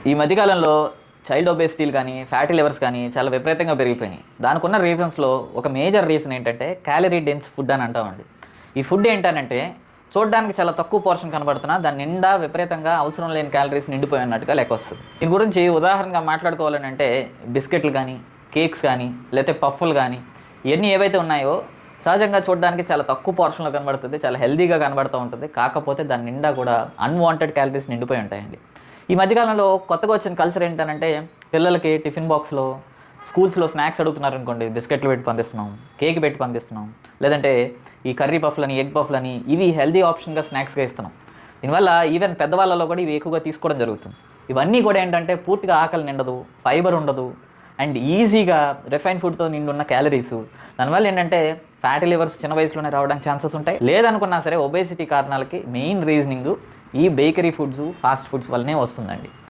ఈ మధ్యకాలంలో చైల్డ్ ఒబేసిటీలు కానీ ఫ్యాటీ లివర్స్ కానీ చాలా విపరీతంగా పెరిగిపోయినాయి. దానికి ఉన్న రీజన్స్లో ఒక మేజర్ రీజన్ ఏంటంటే క్యాలరీ డెన్స్ ఫుడ్ అని అంటామండి. ఈ ఫుడ్ ఏంటనంటే చూడడానికి చాలా తక్కువ పోర్షన్ కనబడుతున్నా దాని నిండా విపరీతంగా అవసరం లేని క్యాలరీస్ నిండిపోయి అన్నట్టుగా లెక్క వస్తుంది. దీని గురించి ఉదాహరణగా మాట్లాడుకోవాలని అంటే బిస్కెట్లు కానీ, కేక్స్ కానీ, లేకపోతే పఫ్ఫులు కానీ ఇవన్నీ ఏవైతే ఉన్నాయో సహజంగా చూడడానికి చాలా తక్కువ పోర్షన్లో కనబడుతుంది, చాలా హెల్దీగా కనబడుతూ ఉంటుంది. కాకపోతే దాని నిండా కూడా అన్వాంటెడ్ క్యాలరీస్ నిండిపోయి ఉంటాయండి. ఈ మధ్యకాలంలో కొత్తగా వచ్చిన కల్చర్ ఏంటంటే పిల్లలకి టిఫిన్ బాక్స్లో స్కూల్స్లో స్నాక్స్ అడుగుతున్నారు అనుకోండి, బిస్కెట్లు పెట్టి పంపిస్తున్నాం, కేక్ పెట్టి పంపిస్తున్నాం, లేదంటే ఈ కర్రీ పఫ్లని, ఎగ్ పఫ్లని ఇవి హెల్దీ ఆప్షన్గా స్నాక్స్గా ఇస్తున్నాం. దీనివల్ల ఈవెన్ పెద్దవాళ్ళలో కూడా ఇవి ఎక్కువగా తీసుకోవడం జరుగుతుంది. ఇవన్నీ కూడా ఏంటంటే పూర్తిగా ఆకలి నిండదు, ఫైబర్ ఉండదు, అండ్ ఈజీగా రిఫైన్ ఫుడ్తో నిండున్న క్యాలరీస్. దానివల్ల ఏంటంటే ఫ్యాటీ లివర్స్ చిన్న వయసులోనే రావడానికి ఛాన్సెస్ ఉంటాయి. లేదనుకున్నా సరే ఒబేసిటీ కారణాలకి మెయిన్ రీజనింగ్ ఈ బేకరీ ఫుడ్స్, ఫాస్ట్ ఫుడ్స్ వల్లనే వస్తుందండి.